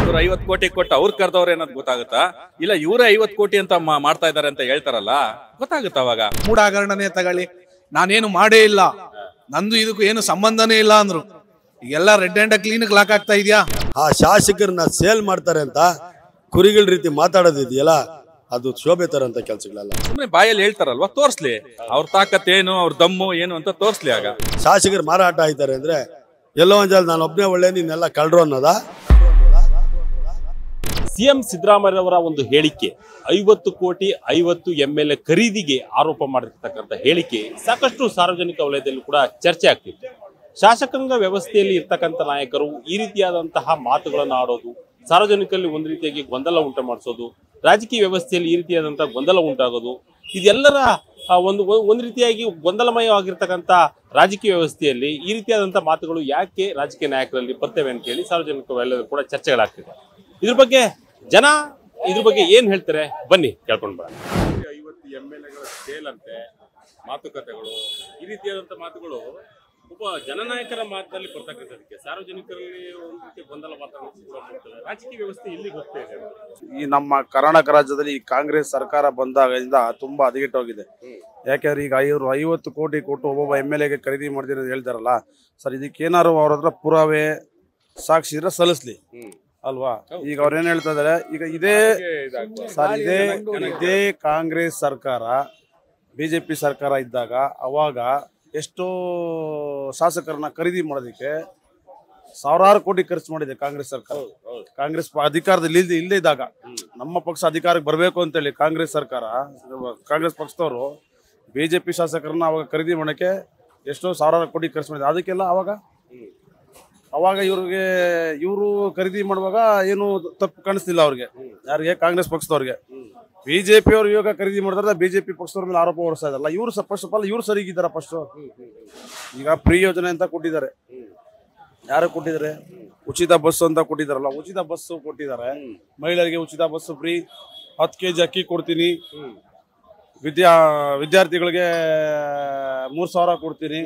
ಇವ್ರು 50 ಕೋಟಿ ಕೊಟ್ಟು ಅವ್ರು ಕರೆದವ್ರೆ ಅನ್ನೋದು ಗೊತ್ತಾಗುತ್ತಾ, ಇಲ್ಲ ಇವರೇ 50 ಕೋಟಿ ಅಂತ ಮಾಡ್ತಾ ಇದಾರೆ ಅಂತ ಹೇಳ್ತಾರಲ್ಲ, ಗೊತ್ತಾಗುತ್ತ ಅವಾಗ. ಮೂಢ ಹಗರಣನೇ ತಗೊಳ್ಳಿ, ನಾನೇನು ಮಾಡೇ ಇಲ್ಲ, ನಂದು ಇದಕ್ಕೂ ಏನು ಸಂಬಂಧನೇ ಇಲ್ಲ ಅಂದ್ರು. ಈಗೆಲ್ಲ ರೆಡ್ ಹ್ಯಾಂಡ್ ಕ್ಲೀನಿಕ್ ಲಾಕ್ ಆಗ್ತಾ ಇದೆಯಾ? ಆ ಶಾಸಕರನ್ನ ಸೇಲ್ ಮಾಡ್ತಾರೆ ಅಂತ ಕುರಿಗಳ ರೀತಿ ಮಾತಾಡೋದಿದೆಯಲ್ಲ, ಅದು ಶೋಭೆ ತರಂತ ಕೆಲ್ಸಗಳಲ್ಲ. ಸುಮ್ಮನೆ ಬಾಯಲ್ಲಿ ಹೇಳ್ತಾರಲ್ವಾ, ತೋರ್ಸ್ಲಿ ಅವ್ರ ತಾಕತ್ತೇನು, ಅವ್ರ ದಮ್ಮು ಏನು ಅಂತ ತೋರ್ಸ್ಲಿ. ಆಗ ಶಾಸಕರು ಮಾರಾಟ ಆಯ್ತಾರೆ ಅಂದ್ರೆ ಎಲ್ಲೋ ಒಂದ್ ಜಾಲ ನಾನು ಒಬ್ಬನೇ ಒಳ್ಳೆ, ನೀನೆಲ್ಲ ಕಳ್ರು ಅನ್ನೋದಾ? ಸಿಎಂ ಸಿದ್ದರಾಮಯ್ಯವರ ಒಂದು ಹೇಳಿಕೆ, 50 ಕೋಟಿ 50 MLA ಖರೀದಿಗೆ ಆರೋಪ ಮಾಡಿರ್ತಕ್ಕಂಥ ಹೇಳಿಕೆ ಸಾಕಷ್ಟು ಸಾರ್ವಜನಿಕ ವಲಯದಲ್ಲಿ ಕೂಡ ಚರ್ಚೆ ಆಗ್ತಿತ್ತು. ಶಾಸಕಾಂಗ ವ್ಯವಸ್ಥೆಯಲ್ಲಿ ಇರ್ತಕ್ಕಂಥ ನಾಯಕರು ಈ ರೀತಿಯಾದಂತಹ ಮಾತುಗಳನ್ನು ಆಡೋದು, ಸಾರ್ವಜನಿಕರಲ್ಲಿ ಒಂದು ರೀತಿಯಾಗಿ ಗೊಂದಲ ಉಂಟು ಮಾಡಿಸೋದು, ರಾಜಕೀಯ ವ್ಯವಸ್ಥೆಯಲ್ಲಿ ಈ ರೀತಿಯಾದಂತಹ ಗೊಂದಲ ಉಂಟಾಗೋದು, ಇದೆಲ್ಲರ ಒಂದು ರೀತಿಯಾಗಿ ಗೊಂದಲಮಯವಾಗಿರ್ತಕ್ಕಂಥ ರಾಜಕೀಯ ವ್ಯವಸ್ಥೆಯಲ್ಲಿ ಈ ರೀತಿಯಾದಂತಹ ಮಾತುಗಳು ಯಾಕೆ ರಾಜಕೀಯ ನಾಯಕರಲ್ಲಿ ಬರ್ತವೆ ಅಂತ ಹೇಳಿ ಸಾರ್ವಜನಿಕ ವಲಯದಲ್ಲಿ ಕೂಡ ಚರ್ಚೆಗಳಾಗ್ತಿದೆ. ಇದ್ರ ಬಗ್ಗೆ ಜನ ಇದ್ರ ಬಗ್ಗೆ ಏನ್ ಹೇಳ್ತಾರೆ ಬನ್ನಿ ಕೇಳ್ಕೊಂಡು ಬರೋಣ. 50 MLAಗಳ ಸೇಲ್ ಅಂತೆ ಮಾತುಕತೆಗಳು, ಈ ರೀತಿಯಾದಂತಹ ಮಾತುಗಳು ಒಬ್ಬ ಜನನಾಯಕರ ಮಾತಲ್ಲಿ ಬರ್ತಕ್ಕಂಥದಕ್ಕೆ ಸಾರ್ವಜನಿಕರಲ್ಲಿ ಒಂದು ರೀತಿಯ ಗೊಂದಲ ವಾತಾವರಣ. ರಾಜಕೀಯ ವ್ಯವಸ್ಥೆ ಇಲ್ಲಿ ಹೋಗ್ತಾ ಇದೆ. ಈ ನಮ್ಮ ಕರ್ನಾಟಕ ರಾಜ್ಯದಲ್ಲಿ ಈ ಕಾಂಗ್ರೆಸ್ ಸರ್ಕಾರ ಬಂದಾಗಿಂದ ತುಂಬಾ ಹದಗೆಟ್ಟೋಗಿದೆ. ಯಾಕೆಂದ್ರೆ ಈಗ 50 ಕೋಟಿ ಕೊಟ್ಟು ಒಬ್ಬೊಬ್ಬ MLAಗೆ ಖರೀದಿ ಮಾಡ್ತೀನಿ ಅಂತ ಹೇಳ್ತಾರಲ್ಲ ಸರ್, ಇದಕ್ಕೇನಾರು ಅವ್ರ ಹತ್ರ ಪುರಾವೆ ಸಾಕ್ಷಿ ಇದ್ರೆ ಸಲ್ಲಿಸ್ಲಿ ಅಲ್ವಾ? ಈಗ ಅವ್ರ ಏನ್ ಹೇಳ್ತಾ ಇದಾರೆ, ಈಗ ಇದೇ ಕಾಂಗ್ರೆಸ್ ಸರ್ಕಾರ BJP ಸರ್ಕಾರ ಇದ್ದಾಗ ಅವಾಗ ಎಷ್ಟೋ ಶಾಸಕರನ್ನ ಖರೀದಿ ಮಾಡೋದಕ್ಕೆ ಸಾವಿರಾರು ಕೋಟಿ ಖರ್ಚು ಮಾಡಿದೆ ಕಾಂಗ್ರೆಸ್ ಸರ್ಕಾರ. ಕಾಂಗ್ರೆಸ್ ಅಧಿಕಾರದಲ್ಲಿ ಇಲ್ಲದೆ ಇದ್ದಾಗ, ನಮ್ಮ ಪಕ್ಷ ಅಧಿಕಾರಕ್ಕೆ ಬರಬೇಕು ಅಂತೇಳಿ ಕಾಂಗ್ರೆಸ್ ಸರ್ಕಾರ, ಕಾಂಗ್ರೆಸ್ ಪಕ್ಷದವರು BJP ಶಾಸಕರನ್ನ ಅವಾಗ ಖರೀದಿ ಮಾಡೋಕ್ಕೆ ಎಷ್ಟೋ ಸಾವಿರಾರು ಕೋಟಿ ಖರ್ಚು ಮಾಡಿದೆ. ಅದಕ್ಕೆಲ್ಲ ಅವಾಗ ಇವರು ಖರೀದಿ ಮಾಡುವಾಗ ಏನು ತಪ್ಪು ಕಾಣಿಸ್ತಿಲ್ಲ ಅವ್ರಿಗೆ, ಯಾರಿಗೆ? ಕಾಂಗ್ರೆಸ್ ಪಕ್ಷದವ್ರಿಗೆ. BJP ಅವ್ರು ಇವಾಗ ಖರೀದಿ ಮಾಡ್ತಾರೆ, BJP ಪಕ್ಷದವ್ರ ಮೇಲೆ ಆರೋಪ ಹೊರಿಸ್ತಾ ಇದಾರಲ್ಲ, ಇವ್ರು ಫಸ್ಟ್ ಆಫ್ ಆಲ್ ಇವ್ರು ಸರಿಗಿದ್ದಾರ? ಫಸ್ಟ್ ಈಗ ಫ್ರೀ ಯೋಜನೆ ಅಂತ ಕೊಟ್ಟಿದ್ದಾರೆ. ಯಾರು ಕೊಟ್ಟಿದ್ದಾರೆ? ಉಚಿತ ಬಸ್ ಅಂತ ಕೊಟ್ಟಿದಾರಲ್ಲ, ಉಚಿತ ಬಸ್ಸು ಕೊಟ್ಟಿದ್ದಾರೆ. ಮಹಿಳೆಯರಿಗೆ ಉಚಿತ ಬಸ್ಸು ಫ್ರೀ, 10 kg ಅಕ್ಕಿ ಕೊಡ್ತೀನಿ, ವಿದ್ಯಾರ್ಥಿಗಳಿಗೆ 3,000 ಕೊಡ್ತೀನಿ,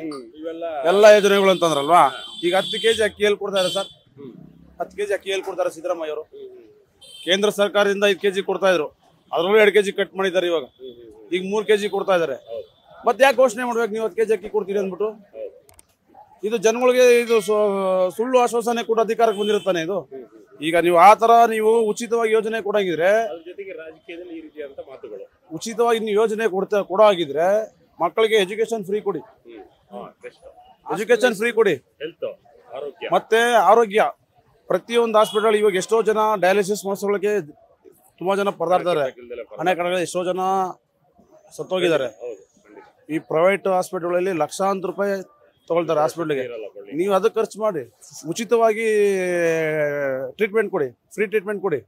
ಎಲ್ಲ ಯೋಜನೆಗಳು ಅಂತಂದ್ರಲ್ವಾ. ಈಗ 10 kg ಅಕ್ಕಿ ಎಲ್ಲಿ ಕೊಡ್ತಾರೆ ಸರ್? 10 kg ಅಕ್ಕಿ ಎಲ್ಲಿ ಕೊಡ್ತಾರೆ ಸಿದ್ದರಾಮಯ್ಯ ಅವರು? ಕೇಂದ್ರ ಸರ್ಕಾರದಿಂದ 5 kg ಕೊಡ್ತಾ ಇದ್ರು, ಅದ್ರಲ್ಲೂ 2 kg ಕಟ್ ಮಾಡಿದ್ದಾರೆ. ಇವಾಗ ಈಗ 3 kg ಕೊಡ್ತಾ ಇದಾರೆ. ಮತ್ತೆ ಯಾಕೆ ಘೋಷಣೆ ಮಾಡ್ಬೇಕು ನೀವು 10 kg ಅಕ್ಕಿ ಕೊಡ್ತೀರಿ ಅಂದ್ಬಿಟ್ಟು? ಇದು ಜನಗಳಿಗೆ ಇದು ಸುಳ್ಳು ಆಶ್ವಾಸನೆ ಕೂಡ ಅಧಿಕಾರಕ್ಕೆ ಬಂದಿರುತ್ತಾನೆ ಇದು. ಈಗ ನೀವು ಆ ತರ ನೀವು ಉಚಿತವಾಗಿ ಯೋಜನೆ ಕೊಡಾಗಿದ್ರೆ, ರಾಜಕೀಯದಲ್ಲಿ ಈ ರೀತಿಯಾದಂತ ಮಾತುಗಳು, ಉಚಿತವಾಗಿ ನೀವು ಯೋಜನೆ ಕೊಡೋ ಆಗಿದ್ರೆ ಮಕ್ಕಳಿಗೆ ಎಜುಕೇಶನ್ ಫ್ರೀ ಕೊಡಿ, ಎಜುಕೇಶನ್ ಫ್ರೀ ಕೊಡಿ. ಮತ್ತೆ ಆರೋಗ್ಯ, ಪ್ರತಿಯೊಂದು ಹಾಸ್ಪಿಟಲ್ ಇವಾಗ ಎಷ್ಟೋ ಜನ ಡಯಾಲಿಸಿಸ್ ಮಾಡಿಸೋಗಳಿಗೆ ತುಂಬಾ ಜನ ಪರದಾಡ್ತಾರೆ. ಅನೇಕ ಕಡೆಗಳಲ್ಲಿ ಎಷ್ಟೋ ಜನ ಸತ್ತೋಗಿದ್ದಾರೆ. ಈ ಪ್ರೈವೇಟ್ ಹಾಸ್ಪಿಟಲ್ಗಳಲ್ಲಿ ಲಕ್ಷಾಂತರ ರೂಪಾಯಿ ತಗೊಳ್ತಾರೆ ಹಾಸ್ಪಿಟ್ಲಿಗೆ. ನೀವು ಅದಕ್ಕೆ ಖರ್ಚು ಮಾಡಿ, ಉಚಿತವಾಗಿ ಟ್ರೀಟ್ಮೆಂಟ್ ಕೊಡಿ, ಫ್ರೀ ಟ್ರೀಟ್ಮೆಂಟ್ ಕೊಡಿ,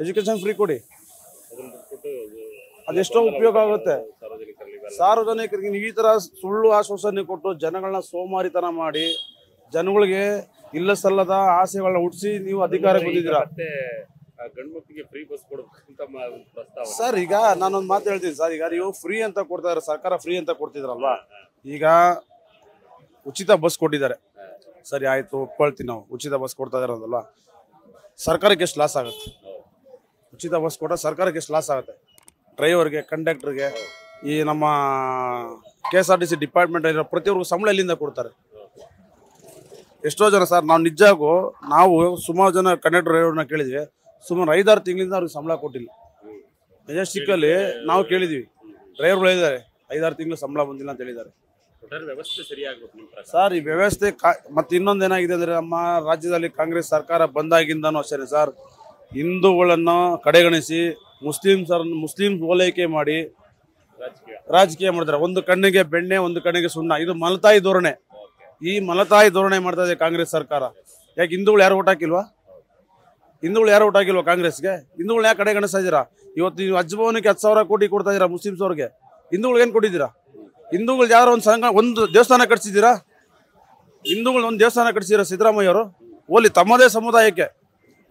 ಎಜುಕೇಶನ್ ಫ್ರೀ ಕೊಡಿ. ಅದೆಷ್ಟೋ ಉಪಯೋಗ ಆಗುತ್ತೆ ಸಾರ್ವಜನಿಕರಿಗೆ. ನೀವು ಈ ತರ ಸುಳ್ಳು ಆಶ್ವಾಸನೆ ಕೊಟ್ಟು ಜನಗಳನ್ನ ಸೋಮಾರಿತನ ಮಾಡಿ ಜನಗಳಿಗೆ ಇಲ್ಲ ಸಲ್ಲದ ಆಸೆಗಳನ್ನ ಹುಟ್ಟಿಸಿ ನೀವು ಅಧಿಕಾರಕ್ಕೆ ಬಂದಿದ್ದೀರಾ ಗಂಡ್ಮಕ್ಳಿಗೆ ಫ್ರೀ ಬಸ್ ಕೊಡಬೇಕಂತ ಸರ್. ಈಗ ನಾನೊಂದು ಮಾತು ಹೇಳ್ತೀನಿ ಸರ್, ಈಗ ನೀವು ಫ್ರೀ ಅಂತ ಕೊಡ್ತಾ ಇದ್ದಾರೆ, ಸರ್ಕಾರ ಫ್ರೀ ಅಂತ ಕೊಡ್ತಿದ್ರಲ್ವಾ. ಈಗ ಉಚಿತ ಬಸ್ ಕೊಟ್ಟಿದ್ದಾರೆ, ಸರಿ ಆಯ್ತು ಒಪ್ಕೊಳ್ತೀವಿ ನಾವು, ಉಚಿತ ಬಸ್ ಕೊಡ್ತಾ ಇದಾರೆ ಅಂದಲ್ವಾ. ಸರ್ಕಾರಕ್ಕೆ ಎಷ್ಟು ಲಾಸ್ ಆಗುತ್ತೆ? ಉಚಿತ ಬಸ್ ಕೊಟ್ಟ ಸರ್ಕಾರಕ್ಕೆ ಎಷ್ಟು ಲಾಸ್ ಆಗುತ್ತೆ? ಡ್ರೈವರ್ಗೆ, ಕಂಡಕ್ಟರ್ಗೆ, ಈ ನಮ್ಮ KSRTC ಡಿಪಾರ್ಟ್ಮೆಂಟ್ ಇರೋ ಪ್ರತಿಯೊಬ್ಬರಿಗೂ ಸಂಬಳ ಎಲ್ಲಿಂದ ಕೊಡ್ತಾರೆ? ಎಷ್ಟೋ ಜನ ಸರ್, ನಾವು ಸುಮಾರು ಜನ ಕಂಡಕ್ಟರ್ ಡ್ರೈವರ್ನ ಕೇಳಿದ್ವಿ, ಸುಮಾರು 5-6 ತಿಂಗಳಿಂದ ಅವ್ರಿಗೆ ಸಂಬಳ ಕೊಟ್ಟಿಲ್ಲ. ಮೆಜೆಸ್ಟಿಕ್ಕಲ್ಲಿ ನಾವು ಕೇಳಿದ್ವಿ, ಡ್ರೈವರ್ಗಳು ಹೇಳಿದ್ದಾರೆ 5-6 ತಿಂಗಳು ಸಂಬಳ ಬಂದಿಲ್ಲ ಅಂತ ಹೇಳಿದ್ದಾರೆ. ಸರ್ ಈ ವ್ಯವಸ್ಥೆ ಮತ್ತೆ ಇನ್ನೊಂದು ಏನಾಗಿದೆ ಅಂದ್ರೆ, ನಮ್ಮ ರಾಜ್ಯದಲ್ಲಿ ಕಾಂಗ್ರೆಸ್ ಸರ್ಕಾರ ಬಂದಾಗಿಂದನೂ ಅಷ್ಟೇ ಸರ್, ಹಿಂದೂಗಳನ್ನು ಕಡೆಗಣಿಸಿ ಮುಸ್ಲಿಂ ಓಲೈಕೆ ಮಾಡಿ ರಾಜಕೀಯ ಮಾಡಿದ್ದಾರೆ. ಒಂದು ಕಣ್ಣಿಗೆ ಬೆಣ್ಣೆ, ಒಂದು ಕಣ್ಣಿಗೆ ಸುಣ್ಣ. ಇದು ಮಲತಾಯಿ ಧೋರಣೆ. ಈ ಮಲತಾಯಿ ಧೋರಣೆ ಮಾಡ್ತಾ ಇದೆ ಕಾಂಗ್ರೆಸ್ ಸರ್ಕಾರ. ಯಾಕೆ ಹಿಂದೂಗಳು ಯಾರು ಓಟ್ ಹಾಕಿಲ್ವಾ? ಕಾಂಗ್ರೆಸ್ಗೆ? ಹಿಂದೂಗಳು ಯಾಕೆ ಕಡೆಗಣಿಸ್ತಾ ಇದ್ದೀರಾ? ಇವತ್ತು ನೀವು ಅಜ್ಭವನಕ್ಕೆ 10,000 ಕೋಟಿ ಕೊಡ್ತಾ ಇದ್ದೀರಾ ಮುಸ್ಲಿಮ್ಸ್ ಅವ್ರಿಗೆ. ಹಿಂದೂಗಳಿಗೆ ಏನು ಕೊಟ್ಟಿದ್ದೀರಾ? ಹಿಂದೂಗಳು ಯಾರೋ ಒಂದು ದೇವಸ್ಥಾನ ಕಟ್ಸಿದ್ದೀರಾ? ಹಿಂದೂಗಳು ಒಂದು ದೇವಸ್ಥಾನ ಕಟ್ಸಿದ್ದೀರಾ ಸಿದ್ದರಾಮಯ್ಯ ಅವರು? ಓಲಿ ತಮ್ಮದೇ ಸಮುದಾಯಕ್ಕೆ,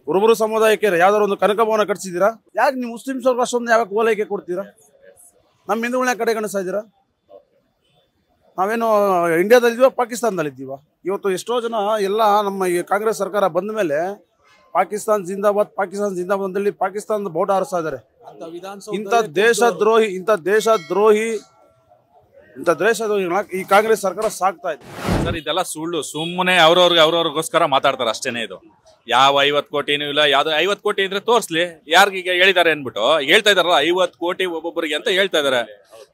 ಕುರುಬರು ಸಮುದಾಯಕ್ಕೆ ಯಾವ್ದಾದ್ರು ಒಂದು ಕನಕಭವನ ಕಟ್ಸಿದ್ದೀರಾ? ಯಾಕೆ ನೀವು ಮುಸ್ಲಿಮ್ಸ್ ಅವ್ರಿಗೆ ಅಷ್ಟೊಂದು ಯಾವಾಗ ಓಲೈಕೆ ಕೊಡ್ತೀರಾ? ನಮ್ಮ ಹಿಂದೂಗಳನ್ನ ಕಡೆಗಣಿಸ್ತಾ ಇದ್ದೀರಾ? ನಾವೇನು ಇಂಡಿಯಾದಲ್ಲಿದ್ದೀವ, ಪಾಕಿಸ್ತಾನದಲ್ಲಿದ್ದೀವ? ಇವತ್ತು ಎಷ್ಟೋ ಜನ ಎಲ್ಲ ನಮ್ಮ ಈ ಕಾಂಗ್ರೆಸ್ ಸರ್ಕಾರ ಬಂದ ಮೇಲೆ ಪಾಕಿಸ್ತಾನ ಜಿಂದಾಬಾದ್ ಅಂತೇಳಿ ಪಾಕಿಸ್ತಾನದ ಬೋಟ್ ಹಾರಿಸ್ತಾ ಇದ್ದಾರೆ. ಇಂಥ ದೇಶದ್ರೋಹಿ ಈ ಕಾಂಗ್ರೆಸ್ ಸರ್ಕಾರ ಸಾಕ್ತಾ ಇದೆ ಸರ್. ಇದೆಲ್ಲ ಸುಳ್ಳು, ಸುಮ್ಮನೆ ಅವ್ರವ್ರಿಗೋಸ್ಕರ ಮಾತಾಡ್ತಾರೆ ಅಷ್ಟೇನೆ. ಇದು ಯಾವ 50 ಕೋಟಿನೂ ಇಲ್ಲ. ಯಾವ್ದು 50 ಕೋಟಿ ಇದ್ರೆ ತೋರ್ಸ್ಲಿ, ಯಾರಿಗೀಗ ಹೇಳಿದ್ದಾರೆ ಅನ್ಬಿಟ್ಟು ಹೇಳ್ತಾ ಇದಾರಲ್ಲ. 50 ಕೋಟಿ ಒಬ್ಬೊಬ್ಬರಿಗೆ ಅಂತ ಹೇಳ್ತಾ ಇದಾರೆ.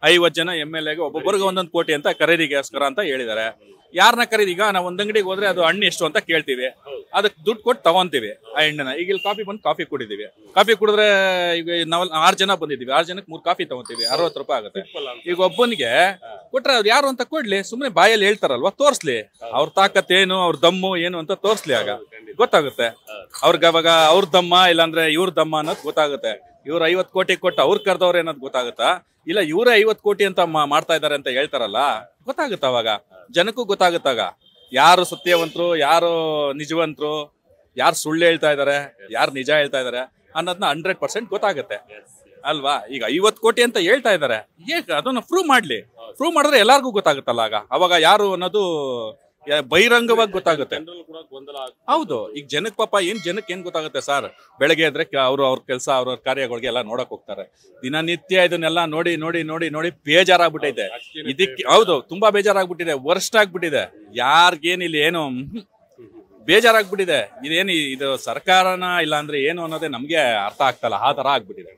50 ಜನ MLAಗೆ ಒಬ್ಬೊಬ್ಬರಿಗೆ 1 ಕೋಟಿ ಅಂತ ಖರೀದಿಗೋಸ್ಕರ ಅಂತ ಹೇಳಿದ್ದಾರೆ. ಯಾರನ್ನ ಖರೀದಿಗ ನಾವು ಒಂದ್ ಅಂಗಡಿಗೆ ಹೋದ್ರೆ ಅದು ಹಣ್ಣು ಎಷ್ಟು ಅಂತ ಕೇಳ್ತೀವಿ, ಅದಕ್ಕೆ ದುಡ್ಡು ಕೊಟ್ಟು ತಗೊಂತೀವಿ ಆ ಹಣ್ಣನ್ನ. ಈಗ ಇಲ್ಲಿ ಕಾಫಿ ಕುಡಿದೀವಿ. ಕಾಫಿ ಕುಡಿದ್ರೆ ಈಗ ನಾವು 6 ಜನ ಬಂದಿದ್ದೀವಿ, 6 ಜನಕ್ಕೆ 3 ಕಾಫಿ ತಗೊಂತೀವಿ, 60 ರೂಪಾಯಿ ಆಗುತ್ತೆ. ಈಗ ಒಬ್ಬನಿಗೆ ಕೊಟ್ರೆ ಅವ್ರು ಯಾರು ಅಂತ ಕೊಡ್ಲಿ, ಸುಮ್ಮನೆ ಬಾಯಲ್ಲಿ ಹೇಳ್ತಾರಲ್ವಾ, ತೋರ್ಸ್ಲಿ ಅವ್ರ ತಾಕತ್ತೇನು, ಅವ್ರ ದಮ್ಮು ಏನು ಅಂತ ತೋರ್ಸ್ಲಿ. ಆಗ ಗೊತ್ತಾಗುತ್ತೆ ಅವ್ರಿಗೆ. ಅವಾಗ ಅವ್ರ ದಮ್ಮ ಇಲ್ಲಾಂದ್ರೆ ಇವ್ರ ದಮ್ಮ ಅನ್ನೋದು ಗೊತ್ತಾಗುತ್ತೆ. ಇವ್ರು 50 ಕೋಟಿ ಕೊಟ್ಟು ಅವ್ರು ಕರೆದವ್ರು ಅನ್ನೋದು ಗೊತ್ತಾಗುತ್ತಾ, ಇಲ್ಲ ಇವರೇ 50 ಕೋಟಿ ಅಂತ ಮಾಡ್ತಾ ಇದಾರೆ ಅಂತ ಹೇಳ್ತಾರಲ್ಲ, ಗೊತ್ತಾಗುತ್ತ. ಅವಾಗ ಜನಕ್ಕೂ ಗೊತ್ತಾಗುತ್ತಾಗ ಯಾರು ಸತ್ಯವಂತರು, ಯಾರು ನಿಜವಂತರು, ಯಾರು ಸುಳ್ಳು ಹೇಳ್ತಾ ಇದಾರೆ, ಯಾರು ನಿಜ ಹೇಳ್ತಾ ಇದಾರೆ ಅನ್ನೋದನ್ನ 100% ಗೊತ್ತಾಗುತ್ತೆ ಅಲ್ವಾ. ಈಗ 50 ಕೋಟಿ ಅಂತ ಹೇಳ್ತಾ ಇದಾರೆ, ಅದನ್ನ ಪ್ರೂವ್ ಮಾಡಿದ್ರೆ ಎಲ್ಲಾರ್ಗೂ ಗೊತ್ತಾಗುತ್ತಲ್ಲ. ಅವಾಗ ಯಾರು ಅನ್ನೋದು ಬಹಿರಂಗವಾಗಿ ಗೊತ್ತಾಗುತ್ತೆ. ಹೌದು, ಈಗ ಜನಕ್ಕೆ ಪಾಪ ಜನಕ್ಕೆ ಏನ್ ಗೊತ್ತಾಗುತ್ತೆ ಸರ್? ಬೆಳಗ್ಗೆ ಎದ್ರೆ ಅವ್ರ ಕೆಲಸ ಅವ್ರ ಕಾರ್ಯಗಳಿಗೆ ಎಲ್ಲ ನೋಡಕ್ ಹೋಗ್ತಾರೆ. ದಿನನಿತ್ಯ ಇದನ್ನೆಲ್ಲ ನೋಡಿ ಬೇಜಾರಾಗ್ಬಿಟ್ಟೈತೆ. ಇದಕ್ಕೆ ಹೌದು, ತುಂಬಾ ಬೇಜಾರಾಗ್ಬಿಟ್ಟಿದೆ, ವರ್ಸ್ಟ್ ಆಗ್ಬಿಟ್ಟಿದೆ. ಯಾರಿಗೇನಿಲ್ಲ ಏನು ಬೇಜಾರಾಗ್ಬಿಟ್ಟಿದೆ. ಇದು ಸರ್ಕಾರನ ಇಲ್ಲ ಅಂದ್ರೆ ಏನು ಅನ್ನೋದೇ ನಮ್ಗೆ ಅರ್ಥ ಆಗ್ತಲ್ಲ. ಆ ತರ ಆಗ್ಬಿಟ್ಟಿದೆ,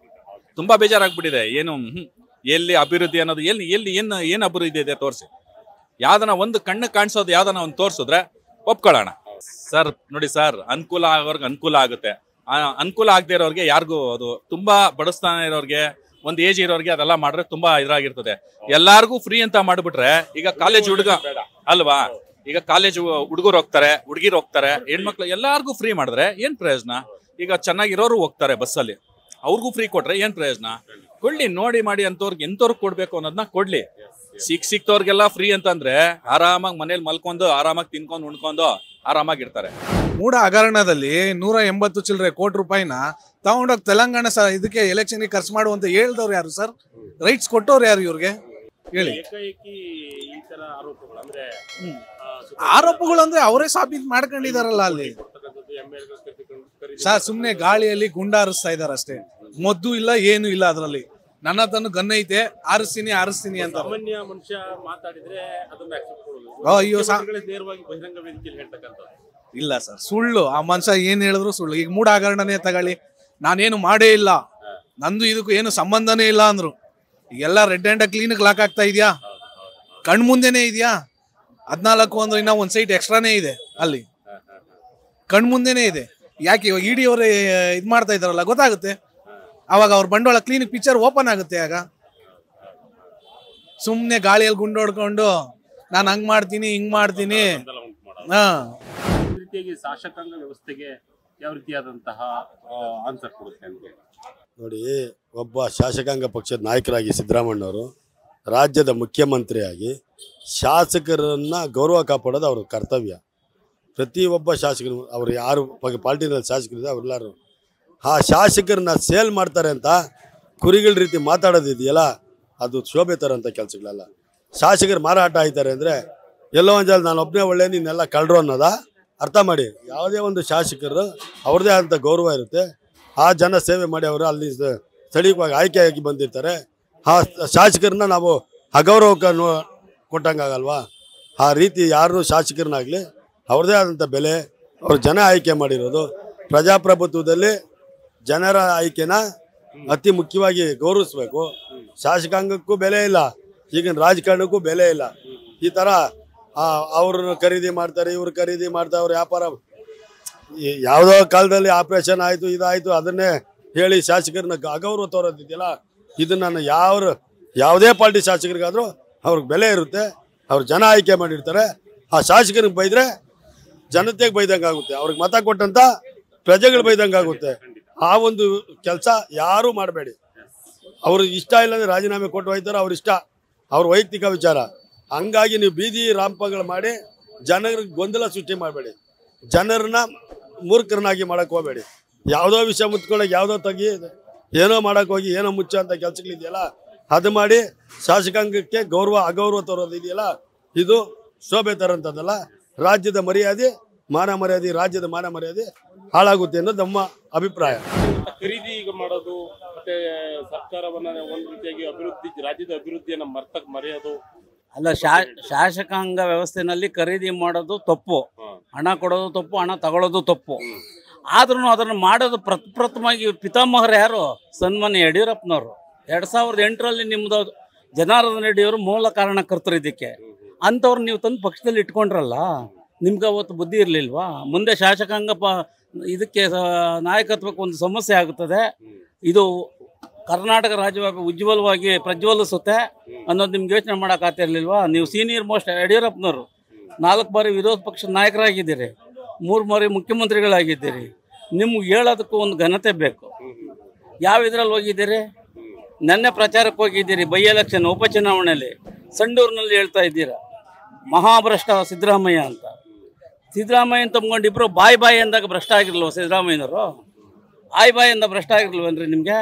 ತುಂಬಾ ಬೇಜಾರಾಗ್ಬಿಟ್ಟಿದೆ. ಎಲ್ಲಿ ಅಭಿವೃದ್ಧಿ ಅನ್ನೋದು, ಏನ್ ಅಭಿವೃದ್ಧಿ ಇದೆ ತೋರಿಸಿ. ಯಾವ್ದನ ಒಂದು ಕಣ್ಣು ಕಾಣಿಸೋದು ಯಾವ್ದನ ಒಂದು ತೋರ್ಸಿದ್ರೆ ಒಪ್ಕೊಳ್ಳೋಣ ಸರ್. ನೋಡಿ ಸರ್, ಅನುಕೂಲ ಆಗೋರ್ಗೆ ಅನುಕೂಲ ಆಗುತ್ತೆ, ಅನುಕೂಲ ಆಗದೆ ಇರೋರ್ಗೆ ಯಾರಿಗೂ ಅದು ತುಂಬಾ ಬಡಸ್ತಾನ ಇರೋರ್ಗೆ, ಒಂದ್ ಏಜ್ ಇರೋರ್ಗೆ ಅದೆಲ್ಲ ಮಾಡಿದ್ರೆ ತುಂಬಾ ಇದ್ರಾಗಿರ್ತದೆ. ಎಲ್ಲಾರ್ಗೂ ಫ್ರೀ ಅಂತ ಮಾಡ್ಬಿಟ್ರೆ, ಈಗ ಕಾಲೇಜ್ ಹುಡುಗ ಅಲ್ವಾ, ಈಗ ಕಾಲೇಜ್ ಹುಡುಗರು ಹೋಗ್ತಾರೆ, ಹುಡುಗಿರು ಹೋಗ್ತಾರೆ, ಹೆಣ್ಮಕ್ಳು ಎಲ್ಲಾರ್ಗೂ ಫ್ರೀ ಮಾಡಿದ್ರೆ ಏನ್ ಪ್ರಯೋಜನ? ಈಗ ಚೆನ್ನಾಗಿರೋರು ಹೋಗ್ತಾರೆ ಬಸ್ಸಲ್ಲಿ, ಅವ್ರಿಗೂ ಫ್ರೀ ಕೊಟ್ರೆ ಏನ್ ಪ್ರಯೋಜನ? ಕೊಡ್ಲಿ, ನೋಡಿ ಮಾಡಿ ಅಂತವ್ರಿಗೆ ಎಂತವ್ರಿಗೆ ಕೊಡ್ಬೇಕು ಅನ್ನೋದನ್ನ ಕೊಡ್ಲಿ. ಸಿಕ್ತವ್ರಿಗೆಲ್ಲ ಫ್ರೀ ಅಂತಂದ್ರೆ ಆರಾಮಾಗಿ ಮನೇಲಿ ಮಲ್ಕೊಂಡು ಆರಾಮಾಗಿ ತಿನ್ಕೊಂಡು ಉಣ್ಕೊಂಡು ಆರಾಮಾಗಿರ್ತಾರೆ. ಮೂಡ ಹಗರಣದಲ್ಲಿ 180 ಚಿಲ್ಲರೆ ಕೋಟಿ ರೂಪಾಯಿನ ತಗೊಂಡೋಗಿ ತೆಲಂಗಾಣ ಇದಕ್ಕೆ ಎಲೆಕ್ಷನ್ಗೆ ಖರ್ಚು ಮಾಡುವಂತ ಹೇಳ್ದವ್ರು ಯಾರು ಸರ್? ರೈಟ್ಸ್ ಕೊಟ್ಟವ್ರು ಯಾರು ಇವ್ರಿಗೆ ಹೇಳಿ? ಆರೋಪಗಳು ಅಂದ್ರೆ ಅವರೇ ಸಾಬೀತು ಮಾಡ್ಕೊಂಡಿದಾರಲ್ಲ ಅಲ್ಲಿ ಸರ್. ಸುಮ್ನೆ ಗಾಳಿಯಲ್ಲಿ ಗುಂಡಾರಿಸ್ತಾ ಇದಾರೆ ಅಷ್ಟೇ, ಮದ್ದು ಇಲ್ಲ ಏನು ಇಲ್ಲ ಅದ್ರಲ್ಲಿ. ನನ್ನ ತನ್ನ ಗನ್ ಐತೆ, ಆರಿಸ್ತೀನಿ ಅಂತ ಸಾಮಾನ್ಯ ಮನುಷ್ಯ ಮಾತಾಡಿದ್ರೆ ಅಯ್ಯೋ ಇಲ್ಲ ಸರ್, ಸುಳ್ಳು. ಆ ಮನುಷ್ಯ ಏನ್ ಹೇಳಿದ್ರು ಸುಳ್ಳು. ಈಗ ಮೂಡ ಹಗರಣನೇ ತಗೊಳ್ಳಿ, ನಾನೇನು ಮಾಡೇ ಇಲ್ಲ, ನಂದು ಇದಕ್ಕೂ ಏನು ಸಂಬಂಧನೇ ಇಲ್ಲ ಅಂದ್ರು. ಈಗೆಲ್ಲ ರೆಡ್ ಹ್ಯಾಂಡ್ ಕ್ಲೀನ್ ಲಾಕ್ ಆಗ್ತಾ ಇದೆಯಾ? ಕಣ್ ಮುಂದೆನೆ ಇದೆಯಾ? 14 ಅಂದ್ರೆ ಇನ್ನ ಒಂದ್ ಸೈಟ್ ಎಕ್ಸ್ಟ್ರಾನೇ ಇದೆ ಅಲ್ಲಿ, ಕಣ್ ಮುಂದೆನೆ ಇದೆ. ಯಾಕೆ ಇವಾಗ ಇಡಿ ಅವರೇ ಇದ್ ಮಾಡ್ತಾ ಇದಾರಲ್ಲ, ಗೊತ್ತಾಗುತ್ತೆ. ಅವಾಗ ಅವ್ರ ಬಂಡವಾಳ ಕ್ಲೀನ್ ಪಿಕ್ಚರ್ ಓಪನ್ ಆಗುತ್ತೆ. ಆಗ ಸುಮ್ನೆ ಗಾಳಿಯಲ್ಲಿ ಗುಂಡೋಡ್ಕೊಂಡು ನಾನು ಹಂಗ್ ಮಾಡ್ತೀನಿ ಹಿಂಗ್ ಮಾಡ್ತೀನಿ. ಶಾಸಕಾಂಗ ವ್ಯವಸ್ಥೆಗೆ ಯಾವ ರೀತಿಯಾದಂತಹ ಆನ್ಸರ್ ಕೊಡುತ್ತೆ ಅಂತ ನೋಡಿ. ಒಬ್ಬ ಶಾಸಕಾಂಗ ಪಕ್ಷದ ನಾಯಕರಾಗಿ ಸಿದ್ದರಾಮಯ್ಯನವರು ರಾಜ್ಯದ ಮುಖ್ಯಮಂತ್ರಿಯಾಗಿ ಶಾಸಕರನ್ನ ಗೌರವ ಕಾಪಾಡೋದು ಅವ್ರ ಕರ್ತವ್ಯ. ಪ್ರತಿಯೊಬ್ಬ ಶಾಸಕರು, ಅವ್ರು ಯಾರು ಪಾರ್ಟಿನಲ್ಲಿ ಶಾಸಕರಿದೆ ಅವರೆಲ್ಲರೂ ಆ ಶಾಸಕರನ್ನ ಸೇಲ್ ಮಾಡ್ತಾರೆ ಅಂತ ಕುರಿಗಳ ರೀತಿ ಮಾತಾಡೋದಿದೆಯಲ್ಲ, ಅದು ಶೋಭೆ ತರೋಂಥ ಕೆಲಸಗಳಲ್ಲ. ಶಾಸಕರು ಮಾರಾಟ ಆಯ್ತಾರೆ ಅಂದರೆ ಎಲ್ಲೋ ಒಂದು ಜಾಲ ನಾನು ಒಬ್ಬನೇ ಒಳ್ಳೆ ನೀನೆಲ್ಲ ಕಳ್ರು ಅನ್ನೋದ ಅರ್ಥ ಮಾಡಿ. ಯಾವುದೇ ಒಂದು ಶಾಸಕರು ಅವ್ರದ್ದೇ ಆದಂಥ ಗೌರವ ಇರುತ್ತೆ. ಆ ಜನ ಸೇವೆ ಮಾಡಿ ಅವರು ಅಲ್ಲಿ ಸ್ಥಳೀಯವಾಗಿ ಆಯ್ಕೆಯಾಗಿ ಬಂದಿರ್ತಾರೆ. ಆ ಶಾಸಕರನ್ನ ನಾವು ಅಗೌರವಕ್ಕೆ ಕೊಟ್ಟಂಗಾಗಲ್ವಾ? ಆ ರೀತಿ ಯಾರು ಶಾಸಕರನ್ನಾಗಲಿ ಅವ್ರದ್ದೇ ಆದಂಥ ಬೆಲೆ, ಅವ್ರು ಜನ ಆಯ್ಕೆ ಮಾಡಿರೋದು. ಪ್ರಜಾಪ್ರಭುತ್ವದಲ್ಲಿ ಜನರ ಆಯ್ಕೆನ ಅತಿ ಮುಖ್ಯವಾಗಿ ಗೌರವಿಸ್ಬೇಕು. ಶಾಸಕಾಂಗಕ್ಕೂ ಬೆಲೆ ಇಲ್ಲ, ಈಗಿನ ರಾಜಕಾರಣಕ್ಕೂ ಬೆಲೆ ಇಲ್ಲ. ಈ ಥರ ಅವ್ರನ್ನ ಖರೀದಿ ಮಾಡ್ತಾರೆ, ಇವ್ರು ಖರೀದಿ ಮಾಡ್ತಾರೆ, ಅವ್ರ ವ್ಯಾಪಾರ. ಯಾವುದೋ ಕಾಲದಲ್ಲಿ ಆಪರೇಷನ್ ಆಯಿತು, ಇದಾಯಿತು, ಅದನ್ನೇ ಹೇಳಿ ಶಾಸಕರನ್ನ ಅಗೌರವ ತೋರೋದಿದೆಯಲ್ಲ, ಇದನ್ನು ಯಾವುದೇ ಪಾರ್ಟಿ ಶಾಸಕರಿಗಾದರೂ ಅವ್ರಿಗೆ ಬೆಲೆ ಇರುತ್ತೆ. ಅವ್ರು ಜನ ಆಯ್ಕೆ ಮಾಡಿರ್ತಾರೆ. ಆ ಶಾಸಕರಿಗೆ ಬೈದರೆ ಜನತೆಗೆ ಬೈದಂಗೆ ಆಗುತ್ತೆ, ಅವ್ರಿಗೆ ಮತ ಕೊಟ್ಟಂತ ಪ್ರಜೆಗಳು ಬೈದಂಗೆ ಆಗುತ್ತೆ. ಆ ಒಂದು ಕೆಲಸ ಯಾರೂ ಮಾಡಬೇಡಿ. ಅವ್ರಿಗೆ ಇಷ್ಟ ಇಲ್ಲಂದ್ರೆ ರಾಜೀನಾಮೆ ಕೊಟ್ಟು ಹೋಯ್ತಾರೆ, ಅವ್ರ ಇಷ್ಟ, ಅವ್ರ ವೈಯಕ್ತಿಕ ವಿಚಾರ. ಹಂಗಾಗಿ ನೀವು ಬೀದಿ ರಾಂಪಗಳು ಮಾಡಿ ಜನರಿಗೆ ಗೊಂದಲ ಸೃಷ್ಟಿ ಮಾಡಬೇಡಿ, ಜನರನ್ನ ಮೂರ್ಖರನ್ನಾಗಿ ಮಾಡಕ್ಕೆ ಹೋಗಬೇಡಿ. ಯಾವುದೋ ವಿಷಯ ಮುತ್ಕೊಳ್ಳೋಕೆ ಯಾವುದೋ ತೆಗಿ ಏನೋ ಮಾಡೋಕೆ ಹೋಗಿ ಏನೋ ಮುಚ್ಚೋ ಅಂತ ಕೆಲಸಗಳಿದೆಯಲ್ಲ, ಅದು ಮಾಡಿ ಶಾಸಕಾಂಗಕ್ಕೆ ಗೌರವ ಅಗೌರವ ತರೋದು ಇದೆಯಲ್ಲ, ಇದು ಶೋಭೆ ತರೋಂಥದ್ದಲ್ಲ. ರಾಜ್ಯದ ಮರ್ಯಾದೆ ಮಾನ ಮರ್ಯಾದೆ, ರಾಜ್ಯದ ಮಾನ ಮರ್ಯಾದೆ ಹಾಳಾಗುತ್ತೆ ಅನ್ನೋದು ನಮ್ಮ ಅಭಿಪ್ರಾಯ. ಖರೀದಿ ಈಗ ಮಾಡೋದು ಮತ್ತೆ ಸರ್ಕಾರವನ್ನ ಒಂದು ರೀತಿಯಾಗಿ ಅಭಿವೃದ್ಧಿ, ರಾಜ್ಯದ ಅಭಿವೃದ್ಧಿಯನ್ನ ಮರೆಯೋದು ಅಲ್ಲ. ಶಾಸಕಾಂಗ ವ್ಯವಸ್ಥೆನಲ್ಲಿ ಖರೀದಿ ಮಾಡೋದು ತಪ್ಪು, ಹಣ ಕೊಡೋದು ತಪ್ಪು, ಹಣ ತಗೊಳ್ಳೋದು ತಪ್ಪು. ಆದ್ರೂ ಅದನ್ನು ಮಾಡೋದು ಪ್ರಥಮವಾಗಿ ಪಿತಾಮಹರು ಯಾರು? ಸನ್ಮಾನ್ಯ ಯಡಿಯೂರಪ್ಪನವರು. 2008ರಲ್ಲಿ ನಿಮ್ದು ಜನಾರ್ದನ ರೆಡ್ಡಿಯವರು ಮೂಲ ಕಾರಣಕರ್ತರು ಇದಕ್ಕೆ. ಅಂಥವ್ರು ನೀವು ತಂದು ಪಕ್ಷದಲ್ಲಿ ಇಟ್ಕೊಂಡ್ರಲ್ಲ, ನಿಮ್ಗೆ ಅವತ್ತು ಬುದ್ಧಿ ಇರಲಿಲ್ವಾ? ಮುಂದೆ ಶಾಸಕಾಂಗ ಇದಕ್ಕೆ ನಾಯಕತ್ವಕ್ಕೆ ಒಂದು ಸಮಸ್ಯೆ ಆಗುತ್ತದೆ. ಇದು ಕರ್ನಾಟಕ ರಾಜ್ಯವಾಗಿ ಉಜ್ವಲವಾಗಿ ಪ್ರಜ್ವಲಿಸುತ್ತೆ ಅನ್ನೋದು ನಿಮ್ಗೆ ಯೋಚನೆ ಮಾಡೋಕ್ಕಾಗ್ತಿರ್ಲಿಲ್ವಾ? ನೀವು ಸೀನಿಯರ್ ಮೋಸ್ಟ್ ಯಡಿಯೂರಪ್ಪನವರು 4 ಬಾರಿ ವಿರೋಧ ಪಕ್ಷದ ನಾಯಕರಾಗಿದ್ದೀರಿ, 3 ಬಾರಿ ಮುಖ್ಯಮಂತ್ರಿಗಳಾಗಿದ್ದೀರಿ. ನಿಮ್ಗೆ ಹೇಳೋದಕ್ಕೂ ಒಂದು ಘನತೆ ಬೇಕು. ಯಾವ ಇದ್ರಲ್ಲಿ ಹೋಗಿದ್ದೀರಿ? ನೆನ್ನೆ ಪ್ರಚಾರಕ್ಕೆ ಹೋಗಿದ್ದೀರಿ, ಬೈ ಎಲೆಕ್ಷನ್ ಉಪಚುನಾವಣೆಯಲ್ಲಿ ಸಂಡೂರಿನಲ್ಲಿ ಹೇಳ್ತಾ ಇದ್ದೀರಾ ಮಹಾಭ್ರಷ್ಟ ಸಿದ್ದರಾಮಯ್ಯ ಅಂತ. ಸಿದ್ದರಾಮಯ್ಯನ ತುಂಬ್ಕೊಂಡು ಇಬ್ಬರು ಬಾಯಿ ಅಂದಾಗ ಭ್ರಷ್ಟ ಆಗಿರ್ಲ್ವ ಸಿದ್ದರಾಮಯ್ಯನವರು? ಬಾಯಿ ಅಂದ ಭ್ರಷ್ಟ ಆಗಿರ್ಲ್ವೇನ್ರಿ ನಿಮಗೆ?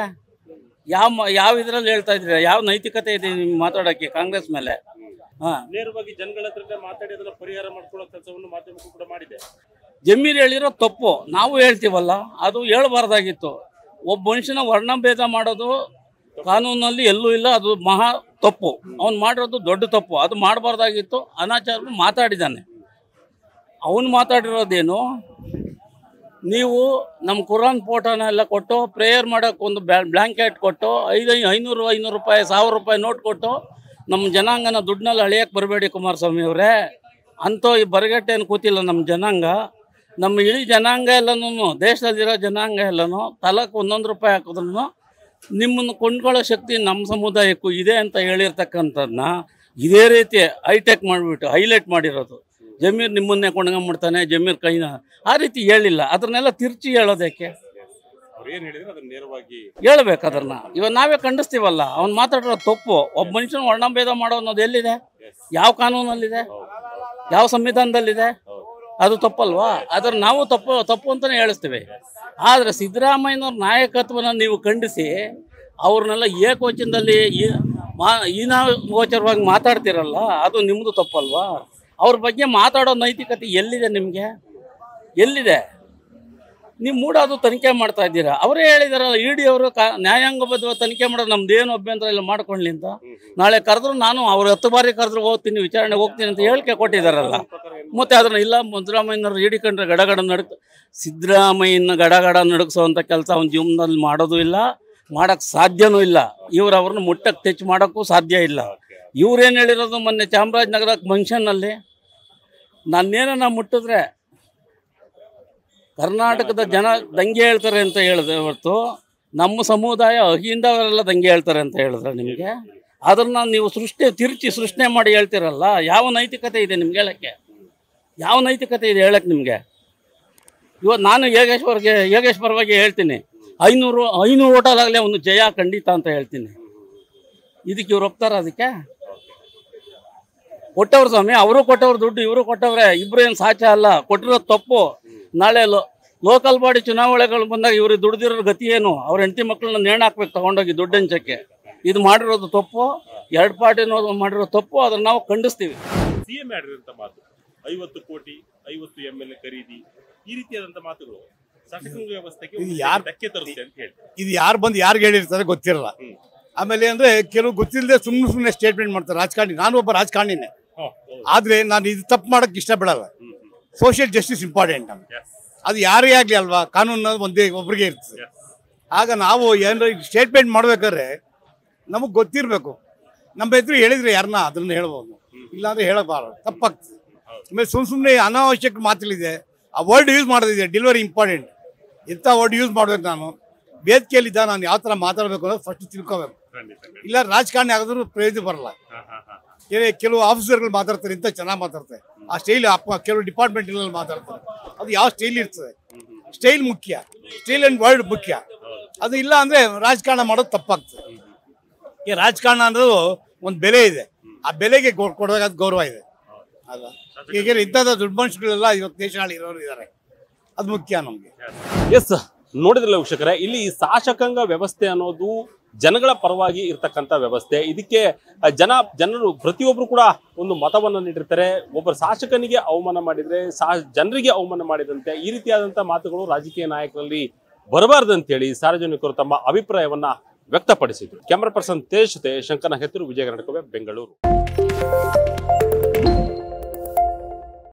ಯಾವ ಇದರಲ್ಲಿ ಹೇಳ್ತಾ ಇದ್ದೀರಾ? ಯಾವ ನೈತಿಕತೆ ಇದೆ ನಿಮ್ಗೆ ಮಾತಾಡೋಕ್ಕೆ ಕಾಂಗ್ರೆಸ್ ಮೇಲೆ? ನೇರವಾಗಿ ಜನಗಳ ಹತ್ರ ಮಾತಾಡಿ ಅದನ್ನ ಪರಿಹಾರ ಮಾಡ್ಕೊಳ್ಳೋ ಕೆಲಸವನ್ನು ಮಾಧ್ಯಮಕ್ಕೂ ಕೂಡ ಮಾಡಿದೆ. ಜಮೀರ್ ಹೇಳಿರೋ ತಪ್ಪು ನಾವು ಹೇಳ್ತೀವಲ್ಲ, ಅದು ಹೇಳಬಾರ್ದಾಗಿತ್ತು. ಒಬ್ಬ ಮನುಷ್ಯನ ವರ್ಣಭೇದ ಮಾಡೋದು ಕಾನೂನಲ್ಲಿ ಎಲ್ಲೂ ಇಲ್ಲ, ಅದು ಮಹಾ ತಪ್ಪು. ಅವನು ಮಾಡಿರೋದು ದೊಡ್ಡ ತಪ್ಪು, ಅದು ಮಾಡಬಾರ್ದಾಗಿತ್ತು. ಅನಾಚಾರ ಮಾತಾಡಿದ್ದಾನೆ. ಅವನು ಮಾತಾಡಿರೋದೇನು? ನೀವು ನಮ್ಮ ಕುರಾನ್ ಫೋಟೋನ ಎಲ್ಲ ಕೊಟ್ಟು ಪ್ರೇಯರ್ ಮಾಡೋಕ್ಕೆ ಒಂದು ಬ್ಲ್ಯಾಂಕೆಟ್ ಕೊಟ್ಟು 500 ರೂಪಾಯಿ 1000 ರೂಪಾಯಿ ನೋಟ್ ಕೊಟ್ಟು ನಮ್ಮ ಜನಾಂಗನ ದುಡ್ಡಿನಲ್ಲಿ ಅಳಿಯಕ್ಕೆ ಬರಬೇಡಿ ಕುಮಾರಸ್ವಾಮಿ ಅವರೇ. ಅಂಥೋ ಈ ಬರಗಟ್ಟೇನು ಕೂತಿಲ್ಲ ನಮ್ಮ ಜನಾಂಗ. ನಮ್ಮ ಇಡೀ ಜನಾಂಗ ಎಲ್ಲನೂ, ದೇಶದಲ್ಲಿರೋ ಜನಾಂಗ ಎಲ್ಲನೂ ತಲಕ್ಕೆ 1 ರೂಪಾಯಿ ಹಾಕಿದ್ರು ನಿಮ್ಮನ್ನು ಕೊಂಡ್ಕೊಳ್ಳೋ ಶಕ್ತಿ ನಮ್ಮ ಸಮುದಾಯಕ್ಕೂ ಇದೆ ಅಂತ ಹೇಳಿರ್ತಕ್ಕಂಥದ್ದನ್ನ ಇದೇ ರೀತಿ ಹೈಟೆಕ್ ಮಾಡಿಬಿಟ್ಟು ಹೈಲೈಟ್ ಮಾಡಿರೋದು. ಜಮೀರ್ ನಿಮ್ಮನ್ನೇ ಕೊಂಡ್ಕೊಂಡ್ಬಿಡ್ತಾನೆ, ಜಮೀರ್ ಕೈನ ಆ ರೀತಿ ಹೇಳಿಲ್ಲ. ಅದನ್ನೆಲ್ಲ ತಿರ್ಚಿ ಹೇಳೋದಕ್ಕೆ ಹೇಳ್ಬೇಕು. ಅದನ್ನ ಇವಾಗ ನಾವೇ ಖಂಡಿಸ್ತೀವಲ್ಲ. ಅವ್ನು ಮಾತಾಡಿರೋ ತಪ್ಪು. ಒಬ್ಬ ಮನುಷ್ಯನ ವರ್ಣಭೇದ ಮಾಡೋ ಅನ್ನೋದು ಎಲ್ಲಿದೆ? ಯಾವ ಕಾನೂನಲ್ಲಿದೆ? ಯಾವ ಸಂವಿಧಾನದಲ್ಲಿದೆ? ಅದು ತಪ್ಪಲ್ವಾ? ಅದ್ರ ನಾವು ತಪ್ಪು ಅಂತಲೇ ಹೇಳಿಸ್ತೀವಿ. ಆದರೆ ಸಿದ್ದರಾಮಯ್ಯನವ್ರ ನಾಯಕತ್ವನ ನೀವು ಖಂಡಿಸಿ ಅವ್ರನ್ನೆಲ್ಲ ಏಕವಚನದಲ್ಲಿ ಗೋಚರವಾಗಿ ಮಾತಾಡ್ತಿರಲ್ಲ, ಅದು ನಿಮ್ಮದು ತಪ್ಪಲ್ವಾ? ಅವ್ರ ಬಗ್ಗೆ ಮಾತಾಡೋ ನೈತಿಕತೆ ಎಲ್ಲಿದೆ ನಿಮಗೆ? ಎಲ್ಲಿದೆ? ನೀವು ಮೂಡೋದು ತನಿಖೆ ಮಾಡ್ತಾ ಇದ್ದೀರಾ. ಅವರೇ ಹೇಳಿದಾರಲ್ಲ, ಇಡಿ ಅವರು ನ್ಯಾಯಾಂಗಬದ್ಧ ತನಿಖೆ ಮಾಡೋದು ನಮ್ದೇನು ಅಭ್ಯಂತರ ಇಲ್ಲ ಮಾಡ್ಕೊಳ್ಳಿ ಅಂತ. ನಾಳೆ ಕರೆದ್ರು ನಾನು ಅವ್ರು 10 ಬಾರಿ ಕರೆದ್ರು ಹೋಗ್ತೀನಿ, ವಿಚಾರಣೆಗೆ ಹೋಗ್ತೀನಿ ಅಂತ ಹೇಳಿಕೆ ಕೊಟ್ಟಿದ್ದಾರಲ್ಲ. ಮತ್ತೆ ಅದನ್ನ ಇಲ್ಲ ಸಿದ್ದರಾಮಯ್ಯನವ್ರು ಹಿಡಿಕೊಂಡ್ರೆ ಗಡಗಡ ಸಿದ್ದರಾಮಯ್ಯನ ಗಡಗಡ ನಡುಗಿಸೋವಂಥ ಕೆಲಸ ಅವನ ಜೀವನದಲ್ಲಿ ಮಾಡೋದು ಇಲ್ಲ, ಮಾಡೋಕ್ಕೆ ಸಾಧ್ಯನೂ ಇಲ್ಲ. ಅವ್ರನ್ನ ಮುಟ್ಟಕ್ಕೆ ಟಚ್ ಮಾಡೋಕ್ಕೂ ಸಾಧ್ಯ ಇಲ್ಲ. ಇವ್ರೇನು ಹೇಳಿರೋದು ಮೊನ್ನೆ ಚಾಮರಾಜನಗರ ಫಂಕ್ಷನ್ನಲ್ಲಿ, ನಾನೇನ ಮುಟ್ಟಿದ್ರೆ ಕರ್ನಾಟಕದ ಜನ ದಂಗೆ ಹೇಳ್ತಾರೆ ಅಂತ ಹೇಳಿದೆ ಹೊರತು ನಮ್ಮ ಸಮುದಾಯ ಅಹಿಂದವರೆಲ್ಲ ದಂಗೆ ಹೇಳ್ತಾರೆ ಅಂತ ಹೇಳಿದ್ರೆ ನಿಮಗೆ? ಅದನ್ನು ನೀವು ತಿರುಚಿ ಸೃಷ್ಟಿ ಮಾಡಿ ಹೇಳ್ತಿರಲ್ಲ. ಯಾವ ನೈತಿಕತೆ ಇದೆ ನಿಮ್ಗೆ ಹೇಳೋಕ್ಕೆ? ಯಾವ ನೈತಿಕತೆ ಇದೆ ಹೇಳಕ್ಕೆ ನಿಮಗೆ? ಇವತ್ತು ನಾನು ಯೋಗೇಶ್ ಪರವಾಗಿ ಹೇಳ್ತೀನಿ, 500 ಓಟಲಾಗಲೇ ಒಂದು ಜಯ ಖಂಡಿತ ಅಂತ ಹೇಳ್ತೀನಿ. ಇದಕ್ಕೆ ಇವ್ರು ಒಪ್ತಾರ? ಅದಕ್ಕೆ ಕೊಟ್ಟವ್ರು ಸ್ವಾಮಿ, ಅವರು ಕೊಟ್ಟವ್ರು ದುಡ್ಡು, ಇವರು ಕೊಟ್ಟವ್ರೆ, ಇಬ್ರು ಏನು ಸಾಚ ಅಲ್ಲ. ಕೊಟ್ಟಿರೋದು ತಪ್ಪು. ನಾಳೆ ಲೋಕಲ್ ಬಾಡಿ ಚುನಾವಣೆಗಳು ಬಂದಾಗ ಇವ್ರಿಗೆ ದುಡ್ದಿರೋ ಗತಿ ಏನು? ಅವ್ರ ಹೆಂಡತಿ ಮಕ್ಕಳನ್ನ ನೇಣು ಹಾಕ್ಬೇಕು ತಗೊಂಡೋಗಿ ದುಡ್ಡು ಹಂಚಕ್ಕೆ. ಇದು ಮಾಡಿರೋದು ತಪ್ಪು. 2 ಪಾರ್ಟಿನೋ ಮಾಡಿರೋ ತಪ್ಪು. ಅದನ್ನ ನಾವು ಖಂಡಿಸ್ತೀವಿ. ಸಿಎಂ ಮಾಡಿರೋಂಥ ಮಾತು 50 ಕೋಟಿ 50 MLA ಖರೀದಿ, ಈ ರೀತಿಯಾದಂಥ ಮಾತುಗಳು ಶಾಸಕಾಂಗ ವ್ಯವಸ್ಥೆಗೆ ಧಕ್ಕೆ ತರುತ್ತೆ ಅಂತ ಹೇಳಿ ಇದು ಯಾರು ಬಂದು ಯಾರಿಗೆ ಹೇಳಿರ್ತಾರೆ ಗೊತ್ತಿರಲ್ಲ. ಆಮೇಲೆ ಅಂದ್ರೆ ಕೆಲವು ಗೊತ್ತಿಲ್ಲದೆ ಸುಮ್ಮನೆ ಸ್ಟೇಟ್ಮೆಂಟ್ ಮಾಡ್ತಾರೆ ರಾಜಕಾರಣಿ. ನಾನು ಒಬ್ಬ ರಾಜಕಾರಣಿನೇ, ಆದ್ರೆ ನಾನು ಇದು ತಪ್ಪು ಮಾಡಕ್ಕೆ ಇಷ್ಟಪಡಲ್ಲ. ಸೋಷಿಯಲ್ ಜಸ್ಟಿಸ್ ಇಂಪಾರ್ಟೆಂಟ್ ನಮ್ಗೆ. ಅದು ಯಾರೇ ಆಗಲಿ ಅಲ್ವಾ, ಕಾನೂನು ಒಬ್ಬರಿಗೆ ಇರ್ತದೆ. ಆಗ ನಾವು ಏನಾರ ಸ್ಟೇಟ್ಮೆಂಟ್ ಮಾಡ್ಬೇಕಾದ್ರೆ ನಮಗೆ ಗೊತ್ತಿರಬೇಕು. ನಮ್ಮ ಹೆಸರು ಹೇಳಿದ್ರೆ ಯಾರನ್ನ ಅದನ್ನ ಹೇಳ್ಬೋದು, ಇಲ್ಲಾಂದ್ರೆ ಹೇಳಬಾರದು, ತಪ್ಪಾಗ್ತದೆ. ಆಮೇಲೆ ಸುಮ್ಮನೆ ಅನಾವಶ್ಯಕ ಮಾತುಗಳಿದೆ. ಆ ವರ್ಡ್ ಯೂಸ್ ಮಾಡೋದಿದೆ, ಡೆಲಿವರಿ ಇಂಪಾರ್ಟೆಂಟ್. ಇಂಥ ವರ್ಡ್ ಯೂಸ್ ಮಾಡ್ಬೇಕು. ನಾನು ವೇದಿಕೆಯಲ್ಲಿದ್ದ ನಾನು ಯಾವ ಥರ ಮಾತಾಡಬೇಕು ಅನ್ನೋದು ಫಸ್ಟ್ ತಿಳ್ಕೋಬೇಕು. ಇಲ್ಲ ರಾಜಕಾರಣಿ ಆಗಿದ್ರು ಪ್ರಯೋಜನ ಬರಲ್ಲ. ಕೆಲವು ಆಫೀಸರ್ಗಳು ಮಾತಾಡ್ತಾರೆ, ಇಂಥ ಚೆನ್ನಾಗಿ ಮಾತಾಡ್ತಾರೆ. ಆ ಸ್ಟೈಲ್ ಕೆಲವು ಡಿಪಾರ್ಟ್ಮೆಂಟ್ಗಳಲ್ಲಿ ಮಾತಾಡ್ತಾರೆ. ಅದು ಯಾವ ಸ್ಟೈಲ್ ಇರ್ತದೆ? ಸ್ಟೈಲ್ ಮುಖ್ಯ, ಸ್ಟೈಲ್ ಆ್ಯಂಡ್ ವರ್ಡ್ ಮುಖ್ಯ. ಅದು ಇಲ್ಲ ಅಂದರೆ ರಾಜಕಾರಣ ಮಾಡೋದು ತಪ್ಪಾಗ್ತದೆ. ಈ ರಾಜಕಾರಣ ಅನ್ನೋದು ಒಂದು ಬೆಲೆ ಇದೆ, ಆ ಬೆಲೆಗೆ ಕೊಡೋದಾದ ಗೌರವ ಇದೆ ಅಲ್ಲ. ಈಗ ಇಂಥದ್ದು ದೊಡ್ಡ ಮನುಷ್ಯಗಳೆಲ್ಲ ಇವತ್ತು ದೇಶಗಳಲ್ಲಿ ಇರೋರು ಇದ್ದಾರೆ, ಅದು ಮುಖ್ಯ ನಮಗೆ. ಎಸ್, ನೋಡಿದ್ರಲ್ಲ ವೀಕ್ಷಕರೇ, ಇಲ್ಲಿ ಶಾಸಕಾಂಗ ವ್ಯವಸ್ಥೆ ಅನ್ನೋದು ಜನಗಳ ಪರವಾಗಿ ಇರ್ತಕ್ಕಂಥ ವ್ಯವಸ್ಥೆ. ಇದಕ್ಕೆ ಜನರು ಪ್ರತಿಯೊಬ್ರು ಕೂಡ ಒಂದು ಮತವನ್ನು ನೀಡಿರ್ತಾರೆ. ಒಬ್ಬ ಶಾಸಕನಿಗೆ ಅವಮಾನ ಮಾಡಿದ್ರೆ ಜನರಿಗೆ ಅವಮಾನ ಮಾಡಿದಂತೆ ಈ ರೀತಿಯಾದಂಥ ಮಾತುಗಳು ರಾಜಕೀಯ ನಾಯಕರಲ್ಲಿ ಬರಬಾರ್ದಂತೇಳಿ ಸಾರ್ವಜನಿಕರು ತಮ್ಮ ಅಭಿಪ್ರಾಯವನ್ನ ವ್ಯಕ್ತಪಡಿಸಿದ್ರು. ಕ್ಯಾಮರಾ ಪರ್ಸನ್ ತೇಜ್ ಜೊತೆ ಶಂಕರನ ಹೆತ್ತೂರು, ವಿಜಯ ಕರ್ನಾಟಕ, ಬೆಂಗಳೂರು.